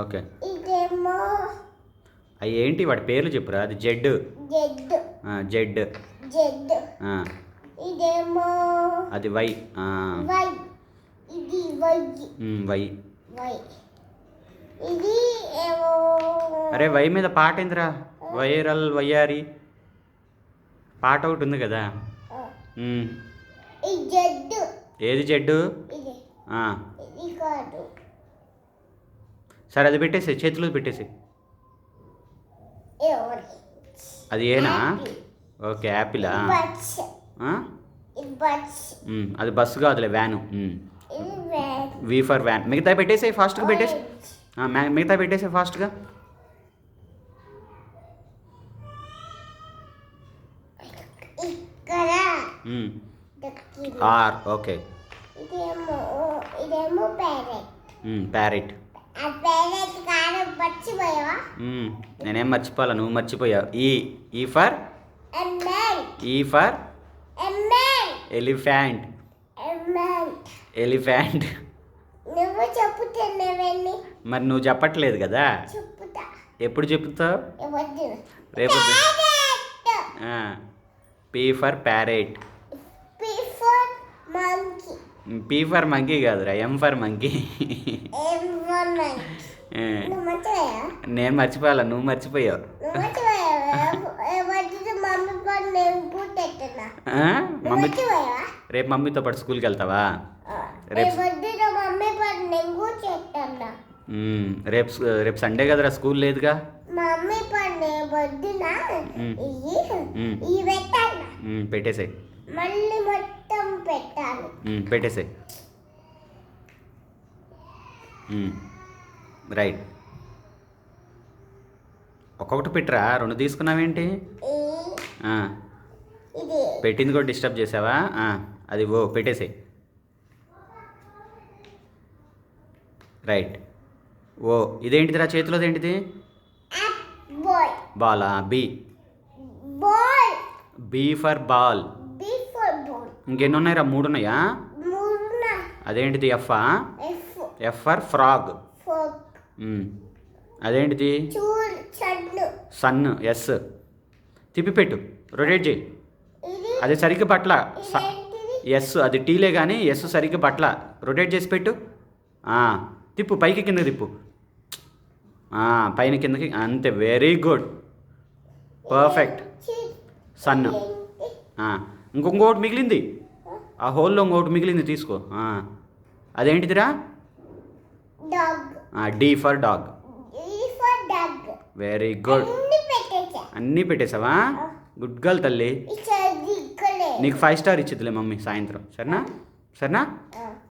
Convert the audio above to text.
Okay. ఇదేమో అవి ఏంటి వాటి పేర్లు చెప్పురా. అది జెడ్. జెడ్. జెడ్. జెడ్. ఇదేమో అది వై. వై. ఇది వై. వై. వై. ఇది ఏమో. అరే వై మీద పాట ఏందిరా. వైరల్ వయ్యారి పాట ఒకటి ఉంది కదా. ఇది జెడ్. ఏది జెడ్? ఇది. ఆ, ఇది కాదు. సరే అది పెట్టేసి చేతిలో పెట్టేసి. అది ఏనా? ఓకే యాపిలా. బస్. ఇది బస్. అది బస్సు కాదులే, వ్యాను. ఇది వ్యాన్. V for van. మిగతా పెట్టేసి ఫాస్ట్గా పెట్టేసి. మిగతా పెట్టేసి ఫాస్ట్గా. ఇక్కడ ఆర్. ఓకే. ఇదేమో ప్యారెట్. ప్యారెట్. ఆ ప్యారెట్ కాదు, మర్చిపోయావా? నేనేం మర్చిపోవాలా, నువ్వు మర్చిపోయావు. ఈ. ఈ ఫర్ ఎమ్మెల్. ఈ ఫర్ ఎమ్మెల్. ఎలిఫెంట్. ఎమ్మెల్. ఎలిఫెంట్. నువ్వు చెప్పుతున్నావని. మరి నువ్వు చెప్పట్లేదు కదా. చెప్పుతా. ఎప్పుడు చెప్తావు? వద్దు. రేపు. Parrot. P for parrot. P for monkey. P for monkey కాదురా, M for monkey. M for monkey. నువ్వు మర్చిపోయావా? నేను మర్చిపోయాలా, నువ్వు మర్చిపోయావు. నువ్వు మర్చిపోయావా? వద్దు, మమ్మీ పని నేను పూటెట్టున్నా. మమ్మీ మర్చిపోయావా? రేపు మమ్మీతో పాటు స్కూల్కి వెళ్తావా? రేపు వద్దు, మమ్మీ పని నేను కూర్చెట్టున్నా. రేపు రేపు సండే కదరా, స్కూల్ లేదుగా. మమ్మీ పని వద్దునా. ఇవి పెట్టాలి. పెట్టేసాయి. మళ్ళీ మొత్తం పెట్టాలి. పెట్టేసాయి. రైట్. ఒక్కొక్కటి పెట్టరా, రెండు తీసుకున్నావేంటి? ఇది పెట్టింది కూడా డిస్టర్బ్ చేసావా? అది ఓ పెట్టేసాయి. రైట్. ఓ ఇదేంటిదిరా చేతిలోది ఏంటిది? బాల్. బాలా. B. Ball. B for ball. B for ball. ఇంకెన్ని ఉన్నాయిరా? 3 ఉన్నాయా? 3. అదేంటిది? ఎఫా? ఎఫ్. F for frog. ఫోక్. అదేంటిది? చూల్. సన్ను. సన్. ఎస్. తిప్పిపెట్టు, రొటేట్ చేయి. ఇది అది సరిగ్గా పట్ల. ఏంటిది? ఎస్ అది టీలే కానీ ఎస్ సరిగ్గా పట్ల. రొటేట్ చేసి పెట్టు. తిప్పు, పైకి కిందకి తిప్పు. పైన కిందకి, అంతే. Very good, perfect. సన్. ఇంకొకటి మిగిలింది, ఆ హోల్లో ఇంకొకటి మిగిలింది, తీసుకో. అదేంటిదిరా? Dog. D for dog. E for dog. Very good. అన్ని పెట్టేసా. అన్నీ పెట్టేసావా? గుడ్ గర్ల్ తల్లి. ఇక్కడే. నీకు 5 స్టార్ ఇచ్చిద్దిలే మమ్మీ సాయంత్రం, సరేనా? సరేనా?